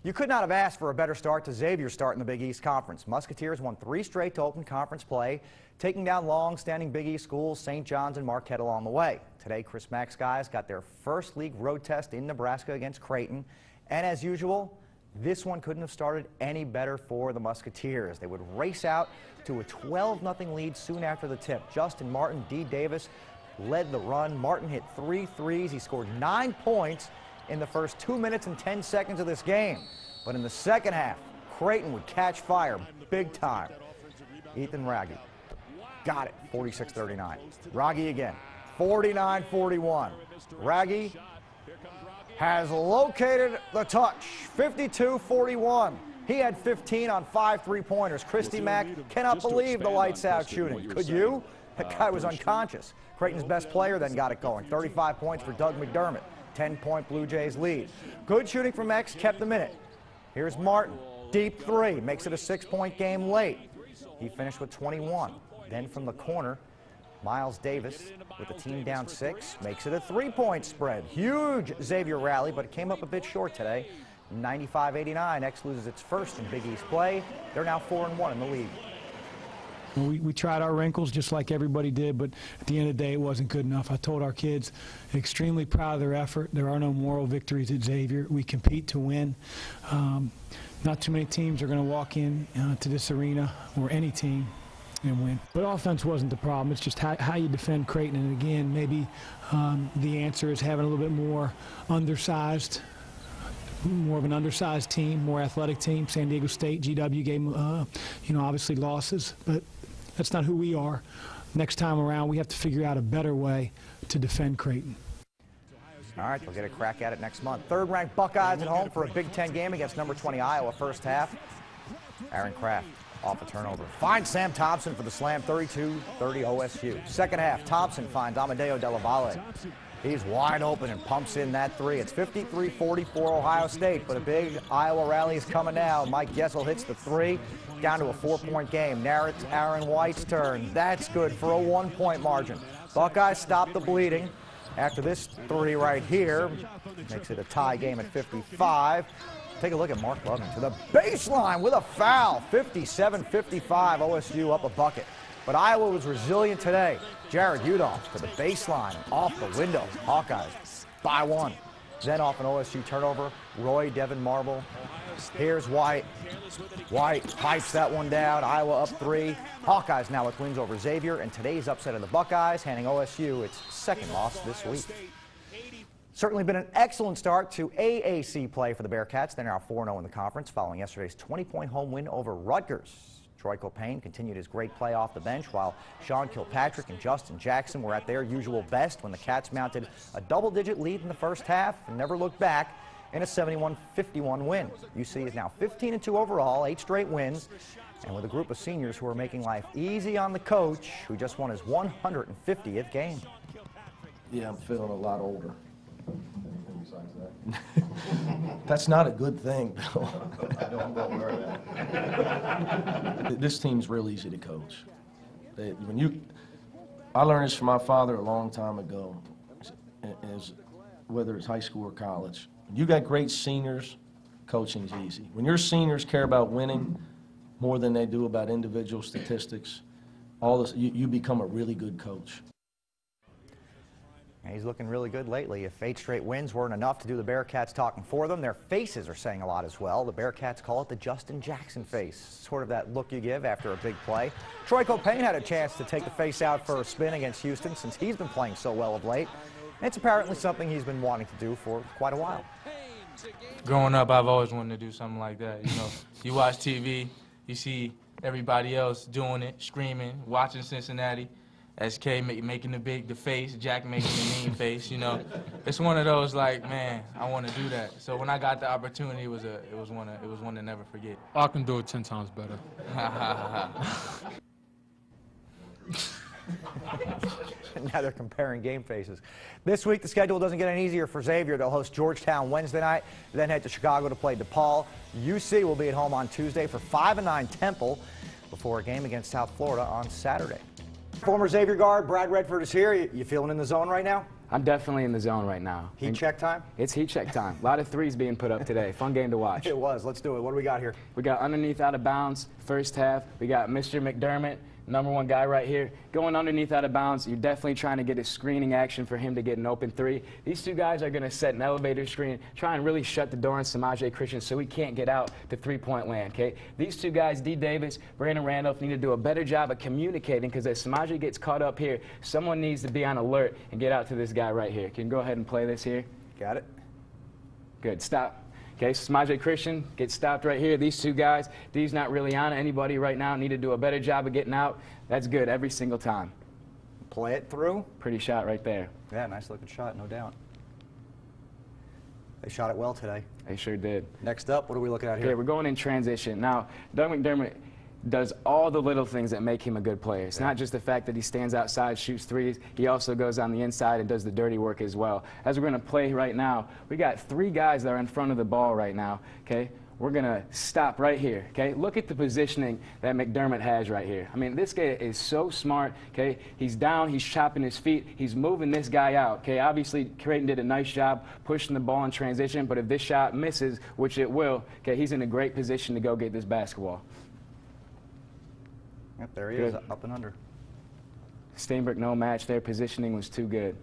You could not have asked for a better start to Xavier's start in the Big East Conference. Musketeers won 3 straight to open conference play, taking down long-standing Big East schools St. John's and Marquette along the way. Today, Chris Mack's guys got their first league road test in Nebraska against Creighton. And as usual, this one couldn't have started any better for the Musketeers. They would race out to a 12-0 lead soon after the tip. Justin Martin, D. Davis led the run. Martin hit 3 threes. He scored 9 points in the first 2 minutes and 10 seconds of this game. But in the second half, Creighton would catch fire big time. Ethan Raggi got it, 46-39. Raggi again, 49-41. Raggi has located the touch, 52-41. He had 15 on 5 3-pointers. Christy Mack cannot believe the lights-out shooting. Could you? That guy was unconscious. Creighton's best player then got it going. 35 points for Doug McDermott. 10-point Blue Jays lead. Good shooting from X kept them in it. Here's Martin, deep 3, makes it a 6-point game late. He finished with 21. Then from the corner, Miles Davis with the team down 6, makes it a 3-point spread. Huge Xavier rally, but it came up a bit short today. 95-89, X loses its first in Big East play. They're now 4-1 in the league. We tried our wrinkles just like everybody did, but at the end of the day, it wasn't good enough. I told our kids, extremely proud of their effort. There are no moral victories at Xavier. We compete to win. Not too many teams are going to walk in to this arena, or any team, and win. But offense wasn't the problem. It's just how you defend Creighton. And again, maybe the answer is having a little bit more of an undersized team, more athletic team. San Diego State, GW gave them, obviously losses, but that's not who we are. Next time around, we have to figure out a better way to defend Creighton. All right, they'll get a crack at it next month. Third-ranked Buckeyes at home for a Big Ten game against number 20 Iowa first half. Aaron Kraft off a turnover. Finds Sam Thompson for the slam, 32-30 OSU. Second half, Thompson finds Amadeo Della Valle. He's wide open and pumps in that 3. It's 53-44 Ohio State, but a big Iowa rally is coming now. Mike Gessel hits the 3, down to a 4-point game. Now it's Aaron White's turn. That's good for a 1-point margin. Buckeyes stop the bleeding after this 3 right here. Makes it a tie game at 55. Take a look at Mark Loving to the baseline with a foul. 57-55, OSU up a bucket. But Iowa was resilient today. Jared Udolph to the baseline, off the window. Hawkeyes by 1. Then off an OSU turnover, Roy Devin Marble. Here's White. White pipes that one down. Iowa up 3. Hawkeyes now with wins over Xavier, and today's upset of the Buckeyes, handing OSU its second loss this week. Certainly been an excellent start to AAC play for the Bearcats. They're now 4-0 in the conference following yesterday's 20-point home win over Rutgers. Troy Copane continued his great play off the bench, while Sean Kilpatrick and Justin Jackson were at their usual best when the Cats mounted a double-digit lead in the first half and never looked back in a 71-51 win. UC is now 15-2 overall, 8 straight wins, and with a group of seniors who are making life easy on the coach, who just won his 150th game. Yeah, I'm feeling a lot older. That's not a good thing, Bill. I don't know where that. This team's real easy to coach. I learned this from my father a long time ago, whether it's high school or college. When you got great seniors, coaching's easy. When your seniors care about winning more than they do about individual statistics, all this, you become a really good coach. He's looking really good lately. If 8 straight wins weren't enough to do the Bearcats talking for them, their faces are saying a lot as well. The Bearcats call it the Justin Jackson face, sort of that look you give after a big play. Troy Copane had a chance to take the face out for a spin against Houston since he's been playing so well of late. And it's apparently something he's been wanting to do for quite a while. Growing up, I've always wanted to do something like that. You watch TV, you see everybody else doing it, screaming, watching Cincinnati. SK making the face, Jack making the mean face, It's one of those like, man, I want to do that. So when I got the opportunity, it was one to never forget. I can do it 10 times better. Now they're comparing game faces. This week, the schedule doesn't get any easier for Xavier. They'll host Georgetown Wednesday night, then head to Chicago to play DePaul. UC will be at home on Tuesday for 5-9 Temple before a game against South Florida on Saturday. Former Xavier guard Brad Redford is here. You feeling in the zone right now? I'm definitely in the zone right now. Heat check time? It's heat check time. A lot of threes being put up today. Fun game to watch. It was. Let's do it. What do we got here? We got underneath out of bounds, first half. We got Mr. McDermott, #1 guy right here, going underneath out of bounds. You're definitely trying to get a screening action for him to get an open three. These two guys are going to set an elevator screen, try and really shut the door on Samaje Christian so he can't get out to three-point land, okay? These two guys, D. Davis, Brandon Randolph, need to do a better job of communicating because as Samaje gets caught up here, someone needs to be on alert and get out to this guy right here. Can you go ahead and play this here? Got it. Good. Stop. Okay, Samaje Christian gets stopped right here. These two guys, D's not really on anybody right now. Need to do a better job of getting out. That's good every single time. Play it through. Pretty shot right there. Yeah, nice looking shot, no doubt. They shot it well today. They sure did. Next up, what are we looking at here? Okay, we're going in transition. Now, Doug McDermott does all the little things that make him a good player. It's not just the fact that he stands outside, shoots threes. He also goes on the inside and does the dirty work as well. As we're going to play right now, we got 3 guys that are in front of the ball right now, okay? We're going to stop right here, okay? Look at the positioning that McDermott has right here. I mean, this guy is so smart, okay? He's down, he's chopping his feet, he's moving this guy out, okay? Obviously, Creighton did a nice job pushing the ball in transition, but if this shot misses, which it will, okay, he's in a great position to go get this basketball. Yep, there he is, up and under. Steinberg, no match there. Positioning was too good.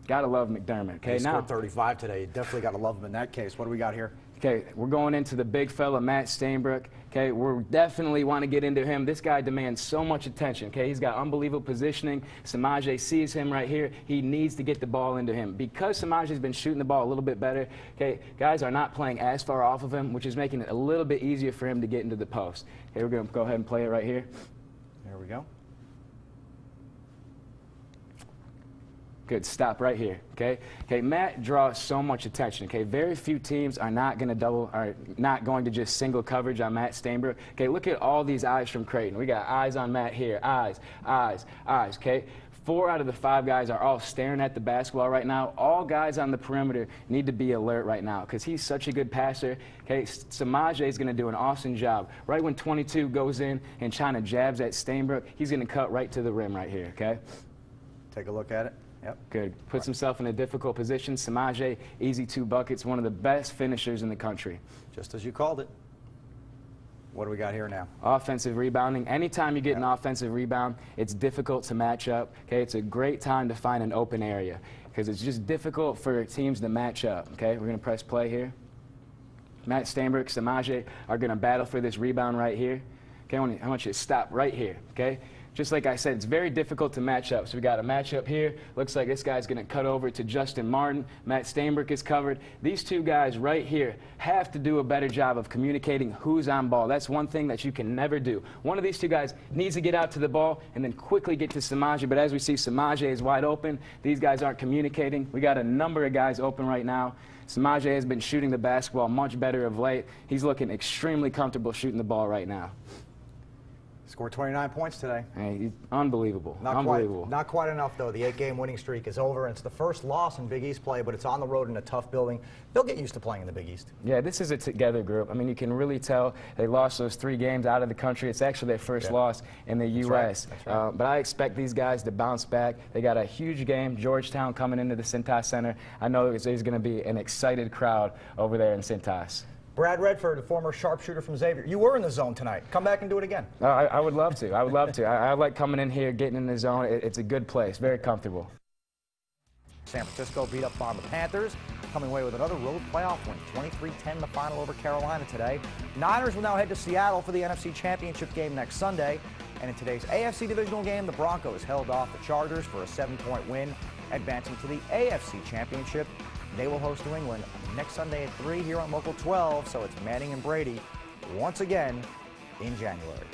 Gotta love McDermott. Okay, He scored 35 today. You definitely got to love him in that case. What do we got here? Okay, we're going into the big fella, Matt Steinberg. Okay, we definitely want to get into him. This guy demands so much attention. Okay, he's got unbelievable positioning. Samaje sees him right here. He needs to get the ball into him. Because Samaje's been shooting the ball a little bit better, okay, guys are not playing as far off of him, which is making it a little bit easier for him to get into the post. Okay, we're going to go ahead and play it right here. There we go. Good, stop right here, okay? Okay, Matt draws so much attention, okay? Very few teams are not going to just single coverage on Matt Steinberg. Okay, look at all these eyes from Creighton. We got eyes on Matt here, eyes, eyes, eyes, okay? 4 out of the 5 guys are all staring at the basketball right now. All guys on the perimeter need to be alert right now because he's such a good passer. Okay, Samaje is going to do an awesome job. Right when 22 goes in and China jabs at Steinberg, he's going to cut right to the rim right here, okay? Take a look at it. Yep. Good. Puts himself in a difficult position. Samaje, easy 2 buckets, one of the best finishers in the country. Just as you called it. What do we got here now? Offensive rebounding. Anytime you get an offensive rebound, it's difficult to match up. Okay, it's a great time to find an open area because it's just difficult for teams to match up. Okay, we're going to press play here. Matt Steinberg, Samaje are going to battle for this rebound right here. Okay, I want you to stop right here. Okay. Just like I said, it's very difficult to match up. So we got a matchup here. Looks like this guy's going to cut over to Justin Martin. Matt Steinberg is covered. These 2 guys right here have to do a better job of communicating who's on ball. That's one thing that you can never do. One of these 2 guys needs to get out to the ball and then quickly get to Samaje. But as we see, Samaje is wide open. These guys aren't communicating. We got a number of guys open right now. Samaje has been shooting the basketball much better of late. He's looking extremely comfortable shooting the ball right now. Scored 29 points today. Hey, unbelievable. Not quite enough, though. The 8-game winning streak is over, and it's the first loss in Big East play, but it's on the road in a tough building. They'll get used to playing in the Big East. Yeah, this is a together group. I mean, you can really tell they lost those 3 games out of the country. It's actually their first loss in the U.S. That's right. But I expect these guys to bounce back. They got a huge game, Georgetown coming into the Cintas Center. I know there's going to be an excited crowd over there in Cintas. Brad Redford, the former sharpshooter from Xavier. You were in the zone tonight. Come back and do it again. I would love to. I would love to. I like coming in here, getting in the zone. It's a good place, very comfortable. San Francisco beat up on the Panthers, coming away with another road playoff win, 23-10 the final over Carolina today. Niners will now head to Seattle for the NFC Championship game next Sunday. And in today's AFC divisional game, the Broncos held off the Chargers for a 7-point win, advancing to the AFC Championship. They will host New England next Sunday at 3 here on Local 12, so it's Manning and Brady once again in January.